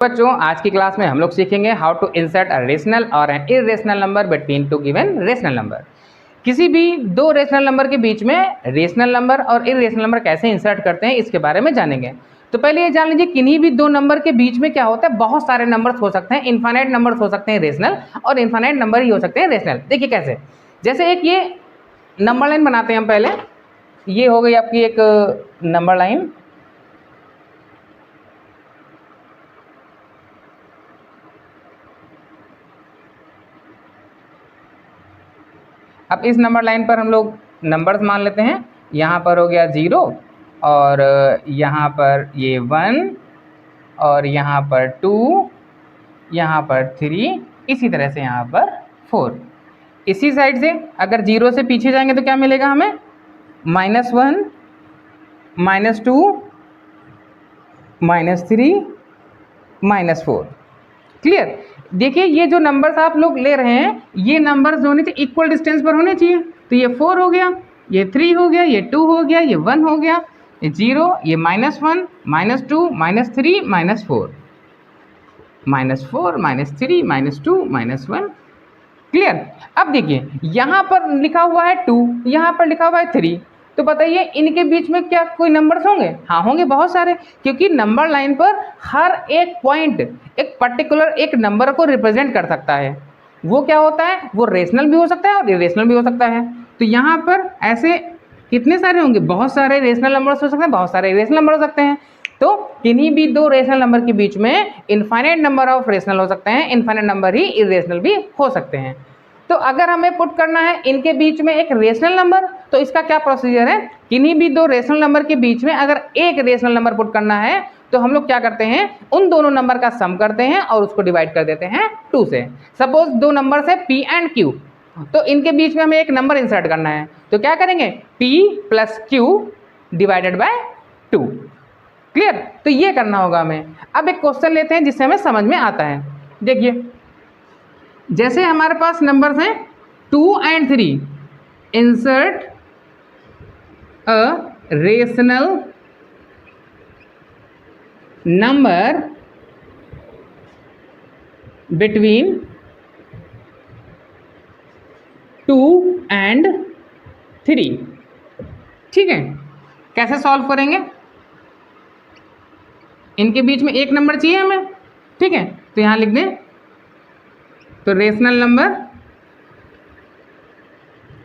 बच्चों आज की क्लास में हम लोग सीखेंगे how to insert a rational और an irrational number between two given rational number. किसी भी दो रेशनल नंबर के बीच में रेशनल नंबर और इरेशनल नंबर कैसे इंसर्ट करते हैं इसके बारे में जानेंगे। तो पहले ये जान लीजिए किन्हीं भी दो नंबर के बीच में क्या होता है, बहुत सारे नंबर्स हो सकते हैं, इनफाइनाइट नंबर्स हो सकते हैं रेशनल और इनफाइनाइट नंबर ही हो सकते हैं रेशनल। देखिए कैसे, जैसे एक ये नंबर लाइन बनाते हैं हम पहले। ये हो गई आपकी एक नंबर लाइन। अब इस नंबर लाइन पर हम लोग नंबर्स मान लेते हैं। यहाँ पर हो गया 0 और यहाँ पर ये 1 और यहाँ पर 2, यहाँ पर 3, इसी तरह से यहाँ पर 4। इसी साइड से अगर 0 से पीछे जाएंगे तो क्या मिलेगा हमें, -1, -2, -3, -4। क्लियर। देखिए ये जो नंबर्स आप लोग ले रहे हैं ये नंबर्स होने चाहिए इक्वल डिस्टेंस पर होने चाहिए। तो ये 4 हो गया, ये 3 हो गया, ये 2 हो गया, ये 1 हो गया, ये 0, ये -1, -2, -3, -4, -4, -3, -2, -1। क्लियर। अब देखिए यहाँ पर लिखा हुआ है 2, यहाँ पर लिखा हुआ है 3। तो बताइए इनके बीच में क्या कोई नंबर्स होंगे? हाँ होंगे, बहुत सारे, क्योंकि नंबर लाइन पर हर एक पॉइंट एक पर्टिकुलर एक नंबर को रिप्रेजेंट कर सकता है। वो क्या होता है, वो रेशनल भी हो सकता है और इरेशनल भी हो सकता है। तो यहाँ पर ऐसे कितने सारे होंगे, बहुत सारे रेशनल नंबर्स हो सकते हैं, बहुत सारे इरेशनल नंबर हो सकते हैं। तो किन्हीं भी दो रेशनल नंबर के बीच में इनफाइनाइट नंबर ऑफ रेशनल हो सकते हैं, इनफाइनाइट नंबर ही इरेशनल भी हो सकते हैं। तो अगर हमें पुट करना है इनके बीच में एक रेशनल नंबर, तो इसका क्या प्रोसीजर है, किन्हीं भी दो रेशनल नंबर के बीच में अगर एक रेशनल नंबर पुट करना है तो हम लोग क्या करते हैं, उन दोनों नंबर का सम करते हैं और उसको डिवाइड कर देते हैं 2 से। सपोज दो नंबर है P एंड Q, तो इनके बीच में हमें एक नंबर इंसर्ट करना है, तो क्या करेंगे, P + Q divided by 2। Clear. तो ये करना होगा हमें। अब एक क्वेश्चन लेते हैं जिससे हमें समझ में आता है। देखिए जैसे हमारे पास नंबर्स हैं 2 and 3, insert a rational number between 2 and 3। ठीक है, कैसे सॉल्व करेंगे, इनके बीच में एक नंबर चाहिए हमें। ठीक है, तो यहां लिख दें, तो rational number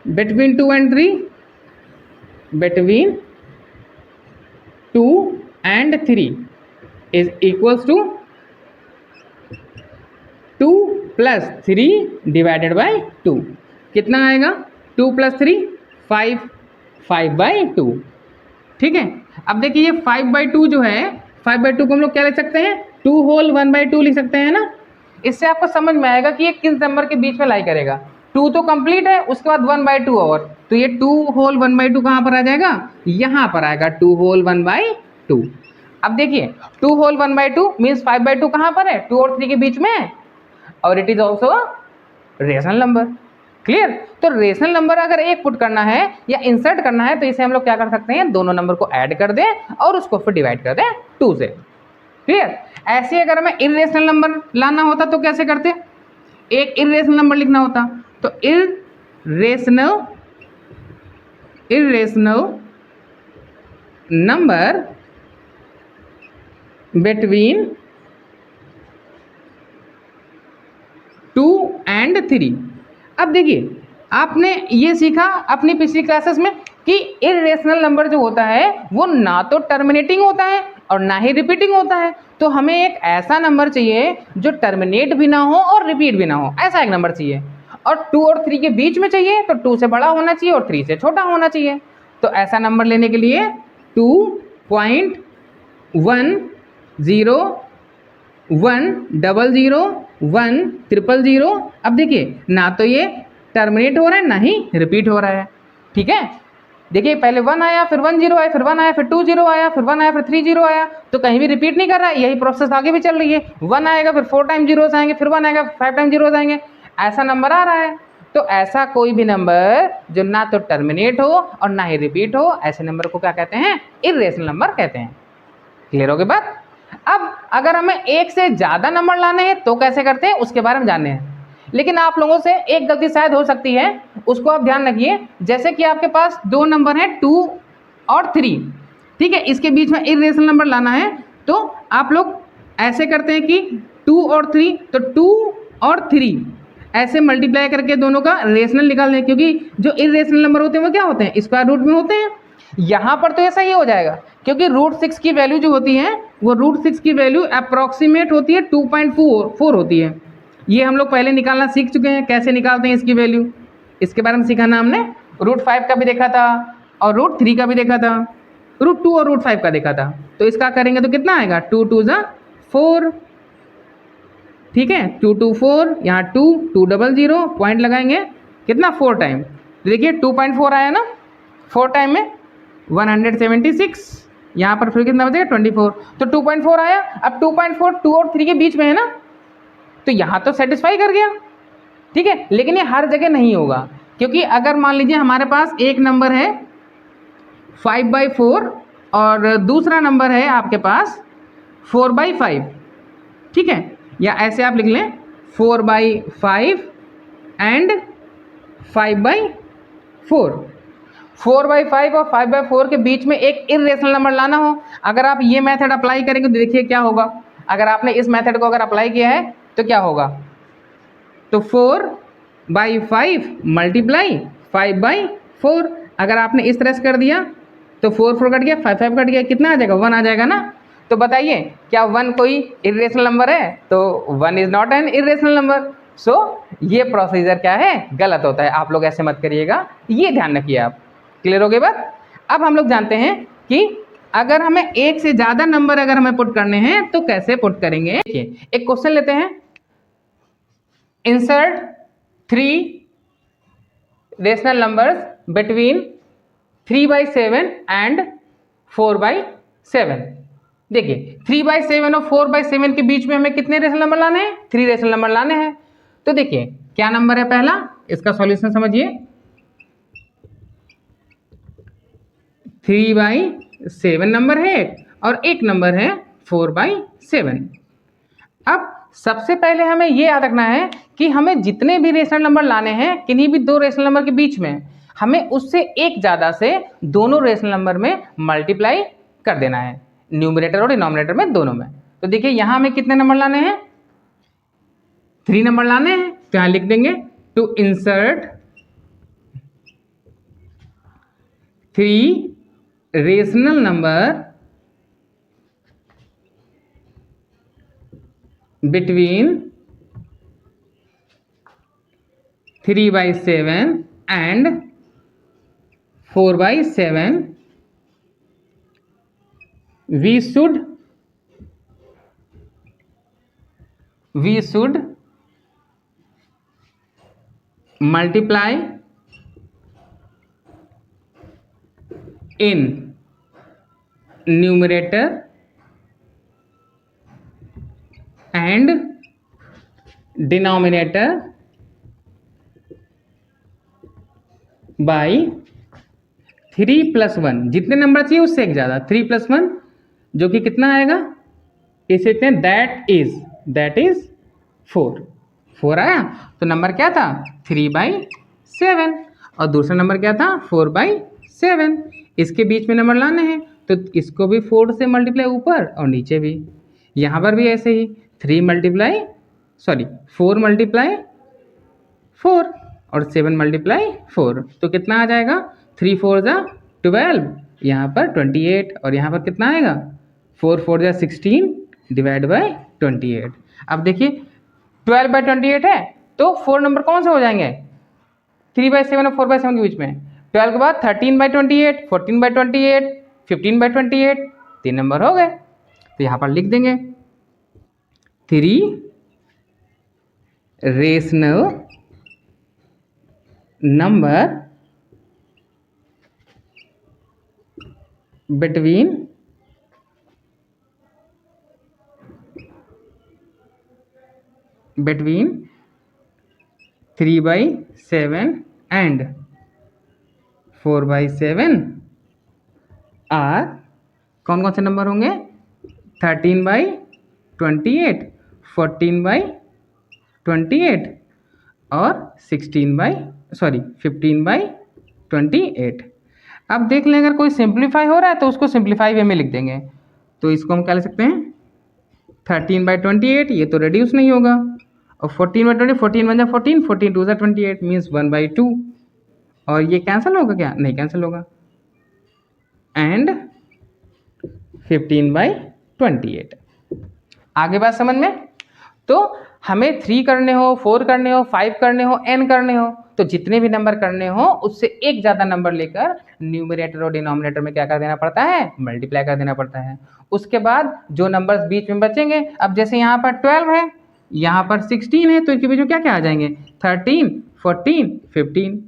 between 2 and 3, between 2 and 3 is equals to 2 + 3 divided by 2। कितना आएगा, 2 + 3 5, 5/2। ठीक है। अब देखिए ये 5/2 जो है, 5/2 को हम लोग क्या लिख सकते हैं, 2 होल 1/2 लिख सकते हैं ना। इससे आपको समझ में आएगा कि ये किस नंबर के बीच में लाई करेगा। 2 तो कंप्लीट है, उसके बाद 1/2 और, तो ये 2 होल 1/2 कहाँ पर आ जाएगा, यहाँ पर आएगा 2 होल 1/2। अब देखिए 2 होल 1/2 मीन्स 5/2 कहाँ पर है, 2 और 3 के बीच में है, और it is also rational number. Clear. तो रेशनल नंबर अगर एक पुट करना है या इंसर्ट करना है तो इसे हम लोग क्या कर सकते हैं, दोनों नंबर को ऐड कर दें और उसको फिर डिवाइड कर दें 2 से। क्लियर। ऐसे अगर हमें इरेशनल नंबर लाना होता तो कैसे करते, एक इरेशनल नंबर लिखना होता, तो इरेशनल नंबर बिटवीन 2 एंड 3। अब देखिए आपने ये सीखा अपनी पिछली क्लासेस में कि इरेशनल नंबर जो होता है वो ना तो टर्मिनेटिंग होता है और ना ही रिपीटिंग होता है। तो हमें एक ऐसा नंबर चाहिए जो टर्मिनेट भी ना हो और रिपीट भी ना हो, ऐसा एक नंबर चाहिए। और 2 और 3 के बीच में चाहिए, तो 2 से बड़ा होना चाहिए और 3 से छोटा होना चाहिए। तो ऐसा नंबर लेने के लिए 2.101001000 अब देखिए ना तो ये टर्मिनेट हो रहा है ना ही रिपीट हो रहा है। ठीक है, देखिए पहले 1 आया, फिर 1 0 आया, फिर 1 आया, फिर 2 0 आया, फिर 1 आया, फिर 3 0 आया, तो कहीं भी रिपीट नहीं कर रहा है, यही प्रोसेस आगे भी चल रही है। 1 आएगा, फिर 4 टाइम जीरोस आएंगे, फिर 1 आएगा, 5 टाइम जीरोस आएंगे, ऐसा नंबर आ रहा है। तो ऐसा कोई भी नंबर जो ना तो टर्मिनेट हो और ना ही रिपीट हो, ऐसे नंबर को क्या कहते हैं, इरेशनल नंबर कहते हैं। क्लियर हो गई बात। अब अगर हमें एक से ज़्यादा नंबर लाने हैं तो कैसे करते हैं उसके बारे में जानने हैं। लेकिन आप लोगों से एक गलती शायद हो सकती है, उसको आप ध्यान रखिए। जैसे कि आपके पास दो नंबर हैं 2 और 3, ठीक है, इसके बीच में इरेशनल नंबर लाना है तो आप लोग ऐसे करते हैं कि 2 और 3, तो 2 और 3 ऐसे मल्टीप्लाई करके दोनों का रेशनल निकाल लें, क्योंकि जो इरेशनल नंबर होते हैं वो क्या होते हैं, स्क्वायर रूट में होते हैं। यहाँ पर तो ऐसा ही हो जाएगा, क्योंकि √6 की वैल्यू जो होती है वो √6 की वैल्यू अप्रॉक्सीमेट होती है 2.4 होती है। ये हम लोग पहले निकालना सीख चुके हैं, कैसे निकालते हैं इसकी वैल्यू, इसके बारे में सीखा ना हमने। √5 का भी देखा था और √3 का भी देखा था, √2 और √5 का देखा था। तो इसका करेंगे तो कितना आएगा, 2 2 4, ठीक है, 2 2 4, यहाँ 2 2 0 0 पॉइंट लगाएंगे, कितना 4 टाइम, तो देखिए 2.4 आया ना, 4 टाइम में 176, यहाँ पर फिर कितना बचेगा 24, तो 2.4 आया। अब 2.4 2 और 3 के बीच में है ना, तो यहाँ तो सेटिस्फाई कर गया, ठीक है। लेकिन ये हर जगह नहीं होगा, क्योंकि अगर मान लीजिए हमारे पास एक नंबर है 5/4 और दूसरा नंबर है आपके पास 4/5, ठीक है, या ऐसे आप लिख लें 4/5 एंड 5/4। 4/5 और 5/4 के बीच में एक इरेशनल नंबर लाना हो, अगर आप ये मेथड अप्लाई करेंगे तो देखिए क्या होगा। अगर आपने इस मेथड को अगर अप्लाई किया है तो क्या होगा, तो 4/5 मल्टीप्लाई 5/4, अगर आपने इस तरह से कर दिया तो 4 4 कट गया, 5 5 कट गया, कितना आ जाएगा 1 आ जाएगा ना। तो बताइए क्या 1 कोई इरेशनल नंबर है, तो 1 is not an irrational number. So ये प्रोसीजर क्या है, गलत होता है, आप लोग ऐसे मत करिएगा, ये ध्यान रखिए आप। क्लियर हो गई बात। अब हम लोग जानते हैं कि अगर हमें एक से ज़्यादा नंबर अगर हमें पुट करने हैं तो कैसे पुट करेंगे। देखिए एक क्वेश्चन लेते हैं, insert 3 rational numbers between 3/7 and 4/7। देखिए 3/7 और 4/7 के बीच में हमें कितने रेशनल नंबर लाने हैं, 3 रेशनल नंबर लाने हैं। तो देखिए क्या नंबर है पहला, इसका सॉल्यूशन समझिए, 3/7 नंबर है और एक नंबर है 4/7। अब सबसे पहले हमें ये याद रखना है कि हमें जितने भी रेशनल नंबर लाने हैं किन्हीं भी दो रेशनल नंबर के बीच में, हमें उससे एक ज़्यादा से दोनों रेशनल नंबर में मल्टीप्लाई कर देना है, न्यूमरेटर और डिनोमिनेटर में, दोनों में। तो देखिए यहाँ हमें कितने नंबर लाने हैं, 3 नंबर लाने हैं, तो यहाँ लिख देंगे to insert 3 rational number between 3/7 and 4/7, we should multiply in numerator and denominator by 3 + 1, जितने नंबर चाहिए उससे एक ज़्यादा, 3 + 1 जो कि कितना आएगा, इसे कहते हैं दैट इज 4 आया। तो नंबर क्या था 3/7 और दूसरा नंबर क्या था 4/7। इसके बीच में नंबर लाने हैं तो इसको भी 4 से मल्टीप्लाई ऊपर और नीचे भी, यहाँ पर भी ऐसे ही 4 × 4 और 7 × 4, तो कितना आ जाएगा 3 4 = 12, यहाँ पर 28 और यहाँ पर कितना आएगा 4 4 = 16 /28। अब देखिए 12/28 है तो 4 नंबर कौन से हो जाएंगे 3/7 और 4/7 के बीच में, 12 के बाद 13/28, 14/28, 15/28, 3 नंबर हो गए। तो यहाँ पर लिख देंगे 3 rational number between 3/7 and 4/7 are कौन कौन से नंबर होंगे 13/28, 28, 14/28 और 15/28। अब देख लें, अगर कोई सिंप्लीफाई हो रहा है तो उसको सिंप्लीफाई वे में लिख देंगे। तो इसको हम क्या लिख सकते हैं, 13/28, ये तो रिड्यूस नहीं होगा, और 14/20, 14 1 14, 14 2 28 मीन्स 1/2, और ये कैंसिल होगा क्या, नहीं कैंसिल होगा, एंड 15/28। आगे बात समझ में। तो हमें 3 करने हो, 4 करने हो, 5 करने हो, n करने हो, तो जितने भी नंबर करने हो उससे एक ज़्यादा नंबर लेकर न्यूमरेटर और डिनोमिनेटर में क्या कर देना पड़ता है, मल्टीप्लाई कर देना पड़ता है। उसके बाद जो नंबर्स बीच में बचेंगे, अब जैसे यहाँ पर 12 है, यहाँ पर 16 है, तो इनके बीच में क्या क्या आ जाएंगे, 13, 14, 15,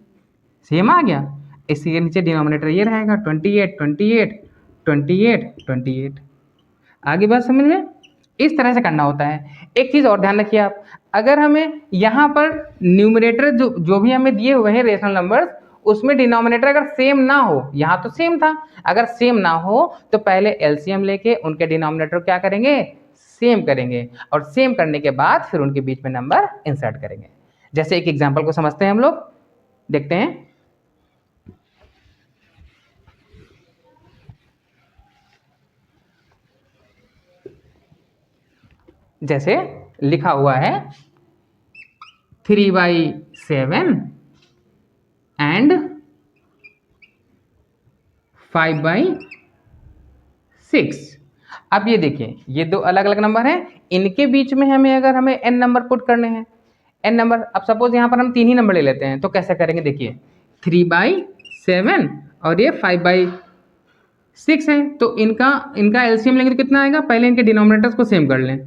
सेम आ गया। इसी के नीचे डिनोमिनेटर ये रहेगा 28, 28, 28, 28। आगे बात समझ में, इस तरह से करना होता है। एक चीज़ और ध्यान रखिए आप, अगर हमें यहाँ पर न्यूमरेटर जो भी हमें दिए हुए हैं रेशनल नंबर्स, उसमें डिनोमिनेटर अगर सेम ना हो, यहाँ तो सेम था, अगर सेम ना हो तो पहले एलसीएम लेके उनके डिनोमिनेटर क्या करेंगे, सेम करेंगे, और सेम करने के बाद फिर उनके बीच में नंबर इंसर्ट करेंगे। जैसे एक एग्जाम्पल को समझते हैं हम लोग, देखते हैं। जैसे लिखा हुआ है 3/7 एंड 5/6। अब ये देखिए, ये दो अलग अलग नंबर हैं, इनके बीच में हमें n नंबर पुट करने हैं, n नंबर। अब सपोज यहाँ पर हम 3 ही नंबर ले लेते हैं, तो कैसे करेंगे, देखिए 3/7 और ये 5/6 है, तो इनका एलसीएम लेंगे तो कितना आएगा, पहले इनके डिनोमिनेटर्स को सेम कर लें,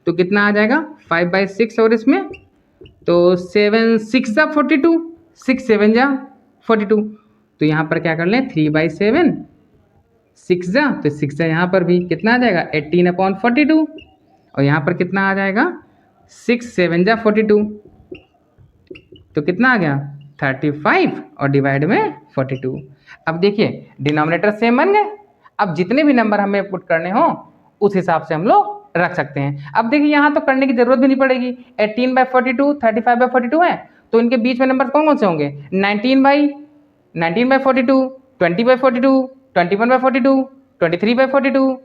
तो कितना आ जाएगा 5/6, और इसमें तो 7 6 जा 42, 6 7 जा 42, तो यहाँ पर क्या कर लें 3/7, 6 जा तो 6 जा, यहाँ पर भी कितना आ जाएगा 18/42, और यहाँ पर कितना आ जाएगा 6 7 जा 42, तो कितना आ गया 35 और डिवाइड में 42। अब देखिए डिनोमिनेटर सेम बन गए। अब जितने भी नंबर हमें पुट करने हो उस हिसाब से हम लोग रख सकते हैं। अब देखिए यहाँ तो करने की जरूरत भी नहीं पड़ेगी, 18/42, 35/42 है, तो इनके बीच में नंबर कौन कौन से होंगे, 19/42, 20/42, 21/42, 23/42,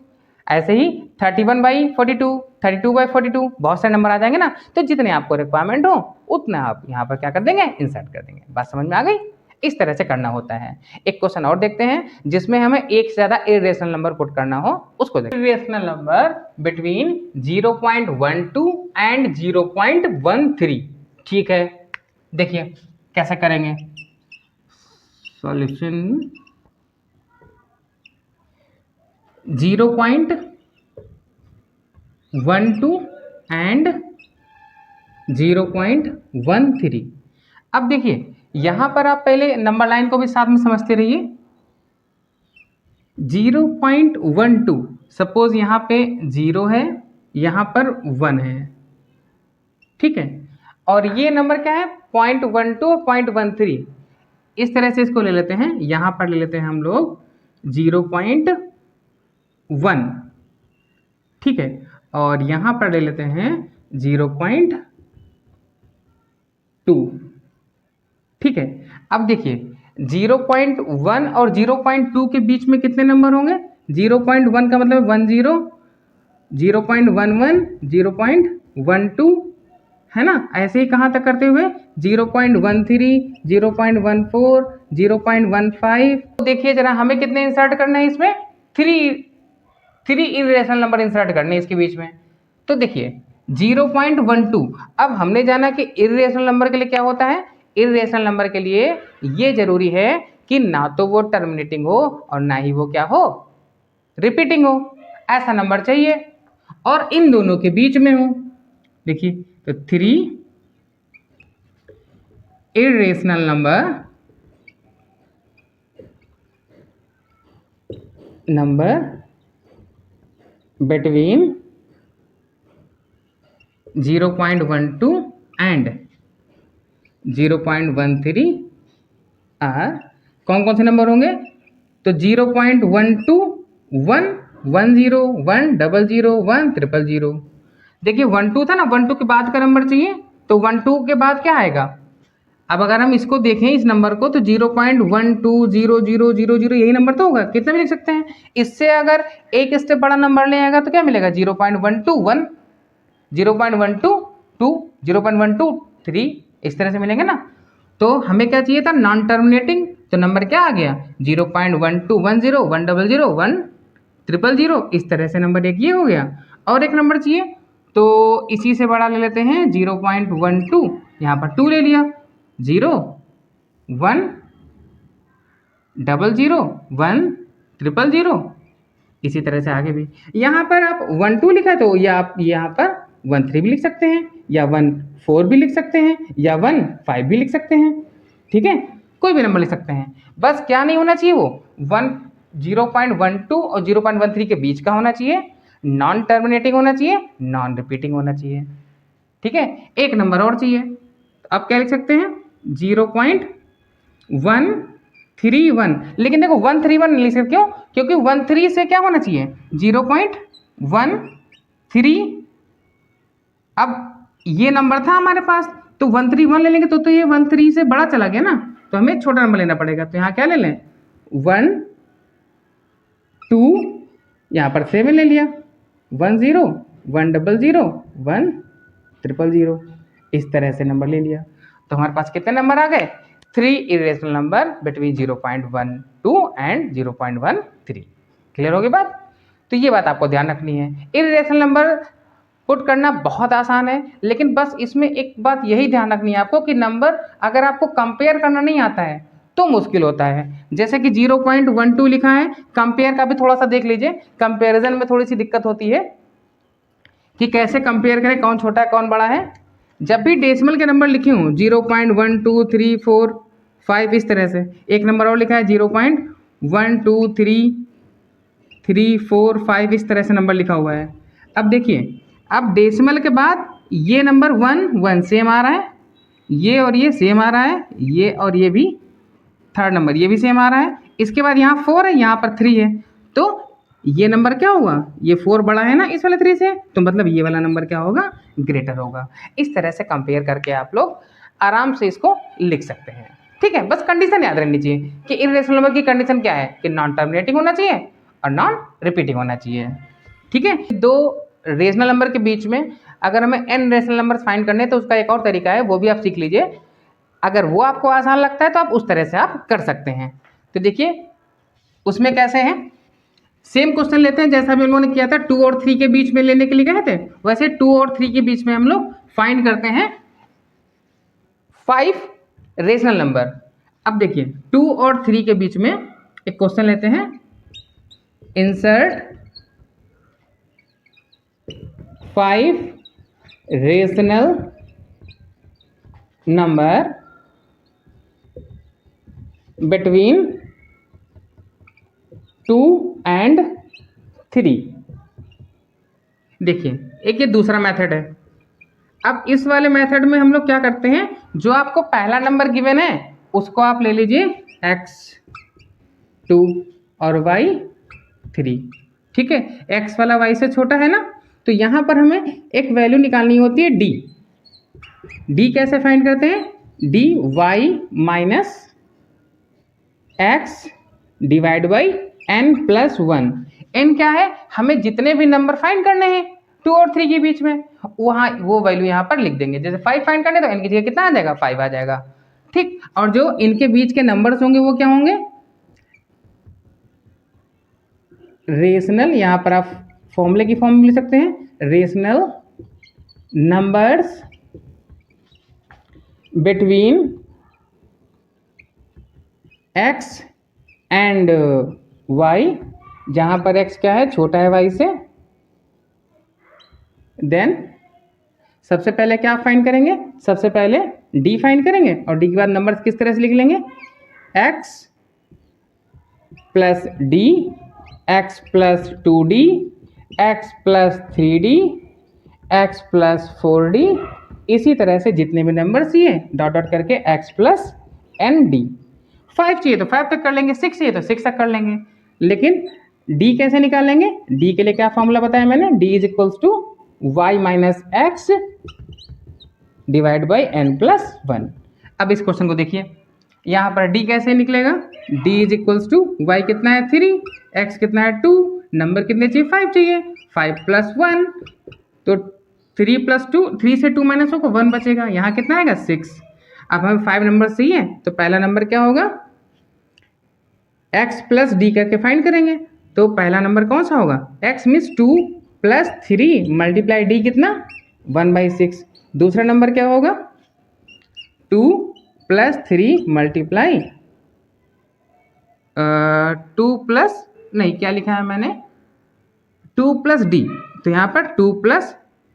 ऐसे ही 31/42, 32/42, बहुत सारे नंबर आ जाएंगे ना। तो जितने आपको रिक्वायरमेंट हो उतना आप यहाँ पर क्या कर देंगे, इंसर्ट कर देंगे। बात समझ में आ गई, इस तरह से करना होता है। एक क्वेश्चन और देखते हैं जिसमें हमें एक से ज्यादा इरेशनल नंबर पुट करना हो, उसको देखते हैं। Irrational number between 0.12 and 0.13। ठीक है, देखिए कैसे करेंगे सॉल्यूशन। 0.12 एंड 0.13। अब देखिए यहाँ पर आप पहले नंबर लाइन को भी साथ में समझते रहिए। 0.12, सपोज यहाँ पे 0 है, यहाँ पर 1 है, ठीक है, और ये नंबर क्या है 0.12 और 0.13। इस तरह से इसको ले लेते हैं, यहाँ पर ले लेते हैं हम लोग 0.1, ठीक है, और यहाँ पर ले लेते हैं 0.2, ठीक है। अब देखिए 0.1 और 0.2 के बीच में कितने नंबर होंगे, 0.1 का मतलब 10, 0.11, 0.12, है ना। ऐसे ही कहाँ तक करते हुए 0.13, 0.14, 0.15। देखिए जरा हमें कितने इंसर्ट करने हैं इसमें, 3 इरेशनल नंबर इंसर्ट करने हैं इसके बीच में। तो देखिए 0.12, अब हमने जाना कि इरेशनल नंबर के लिए क्या होता है, इरेशनल नंबर के लिए ये जरूरी है कि ना तो वो टर्मिनेटिंग हो और ना ही वो क्या हो, रिपीटिंग हो, ऐसा नंबर चाहिए, और इन दोनों के बीच में हो। देखिए तो 3 irrational number between 0.12 and 0.13 are कौन कौन से नंबर होंगे, तो 0.12, 1, 10, 1, 00, 1, 000, देखिए 1 2 था ना, 1 2 के बाद का नंबर चाहिए, तो 1 2 के बाद क्या आएगा। अब अगर हम इसको देखें इस नंबर को तो 0.120000 यही नंबर तो होगा, कितना भी लिख सकते हैं। इससे अगर एक स्टेप बड़ा नंबर ले आएगा तो क्या मिलेगा 0.121, 0.122, 0.123, इस तरह से मिलेंगे ना। तो हमें क्या चाहिए था, नॉन टर्मिनेटिंग, तो नंबर क्या आ गया 0.1210, 100, 100, इस तरह से नंबर एक ये हो गया। और एक नंबर चाहिए तो इसी से बड़ा ले लेते हैं 0.12, यहाँ पर 2 ले लिया, 0 1 00 1 000, इसी तरह से आगे भी। यहाँ पर आप 1 2 लिखा तो या आप यहाँ पर 1 3 भी लिख सकते हैं, या 1 4 भी लिख सकते हैं, या 1 5 भी लिख सकते हैं, ठीक है, कोई भी नंबर लिख सकते हैं। बस क्या नहीं होना चाहिए, वो 0.12 और 0.13 के बीच का होना चाहिए, नॉन टर्मिनेटिंग होना चाहिए, नॉन रिपीटिंग होना चाहिए, ठीक है। एक नंबर और चाहिए, अब क्या लिख सकते हैं 0.131, लेकिन देखो 131 नहीं लिख सकते, क्यों, क्योंकि 13 से क्या होना चाहिए 0.13। अब ये नंबर था हमारे पास तो 131 ले लेंगे तो ये 13 से बड़ा चला गया ना, तो हमें छोटा नंबर लेना पड़ेगा। तो यहाँ क्या ले लें 1 2, यहाँ पर 7 ले लिया, 10 100 1 000, इस तरह से नंबर ले लिया। तो हमारे पास कितने नंबर आ गए 3 irrational number between 0.12 and 0.13। Clear होगी बात। तो ये बात आपको ध्यान रखनी है, इरेशनल नंबर पुट करना बहुत आसान है, लेकिन बस इसमें एक बात यही ध्यान रखनी है आपको कि नंबर अगर आपको कंपेयर करना नहीं आता है तो मुश्किल होता है। जैसे कि 0.12 लिखा है, कंपेयर का भी थोड़ा सा देख लीजिए, कंपेरिजन में थोड़ी सी दिक्कत होती है कि कैसे कंपेयर करें, कौन छोटा है कौन बड़ा है। जब भी डेसिमल के नंबर लिखे हूँ 0.1 2 3 4 5 इस तरह से, एक नंबर और लिखा है 0.1 2 3 3 4 5 इस तरह से नंबर लिखा हुआ है। अब देखिए, अब डेसिमल के बाद ये नंबर 1 1 सेम आ रहा है, ये और ये सेम आ रहा है, ये और ये भी थर्ड नंबर ये भी सेम आ रहा है, इसके बाद यहाँ 4 है, यहाँ पर 3 है, तो ये नंबर क्या होगा, ये 4 बड़ा है ना इस वाले 3 से, तो मतलब ये वाला नंबर क्या होगा ग्रेटर होगा। इस तरह से कंपेयर करके आप लोग आराम से इसको लिख सकते हैं, ठीक है। बस कंडीशन याद रहनी चाहिए कि इर्रेशनल नंबर की कंडीशन क्या है कि नॉन टर्मिनेटिंग होना चाहिए और नॉन रिपीटिंग होना चाहिए, ठीक है। दो रेशनल नंबर के बीच में अगर हमें n रेशनल नंबर फाइंड करने हैं तो उसका एक और तरीका है, वो भी आप सीख लीजिए। अगर वो आपको आसान लगता है तो आप उस तरह से आप कर सकते हैं। तो देखिए उसमें कैसे हैं, सेम क्वेश्चन लेते हैं जैसा भी हम लोगों ने किया था, 2 और 3 के बीच में लेने के लिए कहे थे, वैसे 2 और 3 के बीच में हम लोग फाइंड करते हैं 5 रेशनल नंबर। अब देखिए 2 और 3 के बीच में एक क्वेश्चन लेते हैं, insert 5 rational number between 2 and 3। देखिए एक ये दूसरा मेथड है। अब इस वाले मेथड में हम लोग क्या करते हैं, जो आपको पहला नंबर गिवन है उसको आप ले लीजिए x2 और y3, ठीक है। x वाला y से छोटा है ना, तो यहाँ पर हमें एक वैल्यू निकालनी होती है d। d कैसे फाइंड करते हैं, dy minus x divide by n+1। n क्या है, हमें जितने भी नंबर फाइंड करने हैं 2 और 3 के बीच में, वहाँ वो वैल्यू यहाँ पर लिख देंगे। जैसे 5 फाइंड करने तो n की जगह कितना आ जाएगा 5 आ जाएगा, ठीक। और जो इनके बीच के नंबर्स होंगे वो क्या होंगे रेशनल, यहाँ पर आप फॉर्मूले की फॉर्म में लिख सकते हैं, rational numbers between x and y, जहाँ पर x क्या है छोटा है y से। देन सबसे पहले क्या फाइंड करेंगे, सबसे पहले d फाइंड करेंगे और d के बाद नंबर्स किस तरह से लिख लेंगे, x plus d, x plus 2d, x plus 3d, x plus 4d, इसी तरह से जितने भी नंबर चाहिए डॉट डॉट करके x प्लस nd। 5 चाहिए तो 5 तक कर लेंगे, 6 चाहिए तो 6 तक कर लेंगे। लेकिन d कैसे निकालेंगे, d के लिए क्या फॉर्मूला बताया मैंने, d is equals to y minus X divide by n plus 1। अब इस क्वेश्चन को देखिए, यहाँ पर d कैसे निकलेगा, d is equals to Y कितना है 3, x कितना है 2, नंबर कितने चाहिए 5 चाहिए, 5 प्लस 1, तो 3 प्लस 2, 3 से 2 माइनस होगा 1 बचेगा, यहाँ कितना आएगा 6। अब हमें 5 नंबर चाहिए तो पहला नंबर क्या होगा, x प्लस डी करके फाइंड करेंगे। तो पहला नंबर कौन सा होगा, x means 2 plus 3 multiply D कितना 1/6। दूसरा नंबर क्या होगा 2 प्लस 3 मल्टीप्लाई 2 प्लस नहीं क्या लिखा है मैंने 2 प्लस डी, तो यहाँ पर 2 प्लस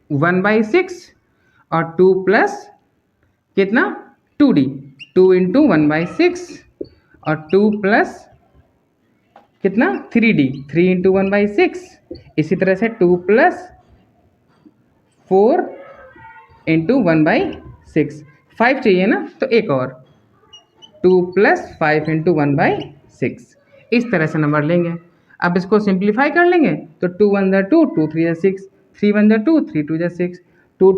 1/6 और 2 प्लस कितना 2d, 2 इंटू 1/6 और 2 प्लस कितना 3d, 3 इंटू 1/6। इसी तरह से 2 प्लस 4 इंटू 1/6, 5 चाहिए ना, तो एक और 2 प्लस 5 इंटू 1/6, इस तरह से नंबर लेंगे। अब इसको सिंप्लीफाई कर लेंगे तो 2 1 जा 2, 2 3 जा 6, 3 1 जा 2, 3 2 जा 6, 2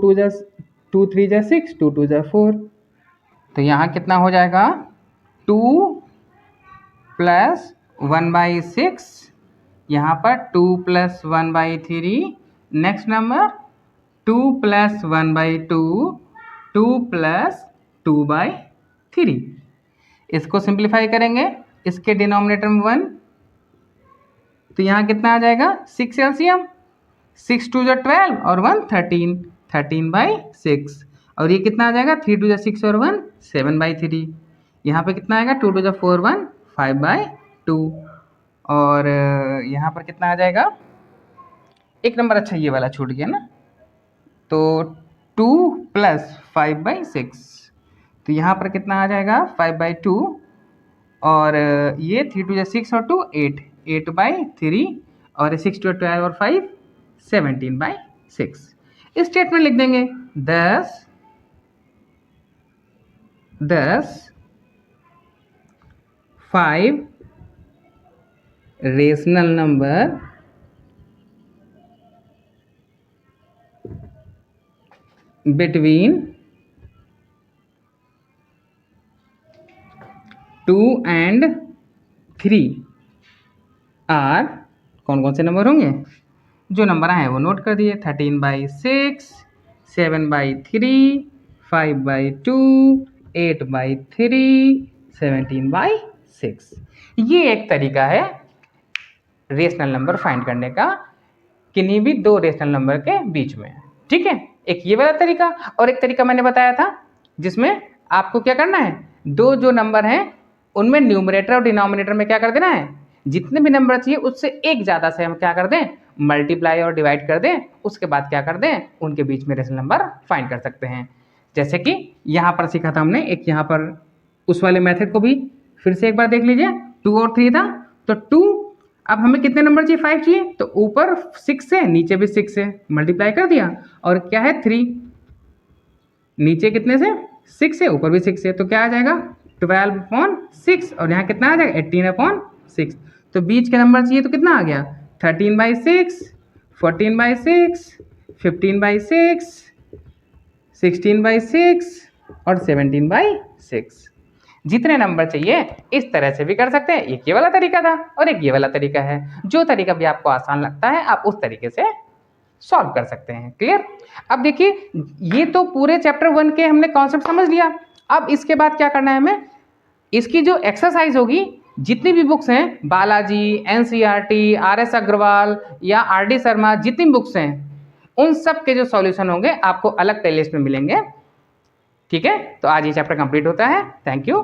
3 जा 6, 2 2 जा 4। तो यहाँ कितना हो जाएगा 2 प्लस 1/6, यहाँ पर 2 plus 1/3, next number 2 plus 1/2, 2 plus 2/3। इसको सिंप्लीफाई करेंगे, इसके डिनोमिनेटर में 1, तो यहाँ कितना आ जाएगा 6 एलसीएम, 6 2 जा 12 और 1 13, 13/6। और ये कितना आ जाएगा 3 2 जा 6 और 1 7/3। यहाँ पे कितना आएगा 2 2 जा 4 1 5/2। और यहाँ पर कितना आ जाएगा, एक नंबर अच्छा ये वाला छूट गया ना, तो 2 प्लस 5/6, तो यहाँ पर कितना आ जाएगा 5/2 और ये 3 2 जा 6 और 2 8, 8/3 और 6 2 12 और 5 17/6। स्टेटमेंट लिख देंगे 10 5 rational number between 2 and 3 are, कौन कौन से नंबर होंगे, जो नंबर आए वो नोट कर दिए, 13/6, 7/3, 5/2, 8/3, 17/6। ये एक तरीका है रेशनल नंबर फाइंड करने का किन्हीं भी दो रेशनल नंबर के बीच में, ठीक है। एक ये वाला तरीका और एक तरीका मैंने बताया था जिसमें आपको क्या करना है, दो जो नंबर हैं उनमें न्यूमरेटर और डिनोमिनेटर में क्या कर देना है, जितने भी नंबर चाहिए उससे एक ज़्यादा से हम क्या कर दें, मल्टीप्लाई और डिवाइड कर दें, उसके बाद क्या कर दें, उनके बीच में रेशनल नंबर फाइंड कर सकते हैं। जैसे कि यहाँ पर सीखा था हमने, एक यहाँ पर उस वाले मेथड को भी फिर से एक बार देख लीजिए। 2 और 3 था, तो 2, अब हमें कितने नंबर चाहिए 5 चाहिए, तो ऊपर 6 से नीचे भी 6 से मल्टीप्लाई कर दिया, और क्या है 3, नीचे कितने से 6 से, ऊपर भी 6 से, तो क्या आ जाएगा 12/6 और यहाँ कितना आ जाएगा 18/6। तो बीच के नंबर चाहिए तो कितना आ गया 13/6, 14/6, 15/6, 16/6 और 17/6। जितने नंबर चाहिए इस तरह से भी कर सकते हैं। एक ये वाला तरीका था और एक ये वाला तरीका है, जो तरीका भी आपको आसान लगता है आप उस तरीके से सॉल्व कर सकते हैं। क्लियर। अब देखिए ये तो पूरे चैप्टर 1 के हमने कॉन्सेप्ट समझ लिया। अब इसके बाद क्या करना है हमें, इसकी जो एक्सरसाइज होगी, जितनी भी बुक्स हैं बालाजी, NCERT, RS अग्रवाल या RD शर्मा, जितनी बुक्स हैं उन सब के जो सॉल्यूशन होंगे आपको अलग प्लेलिस्ट में मिलेंगे। ठीक है, तो आज ये चैप्टर कंप्लीट होता है। Thank you.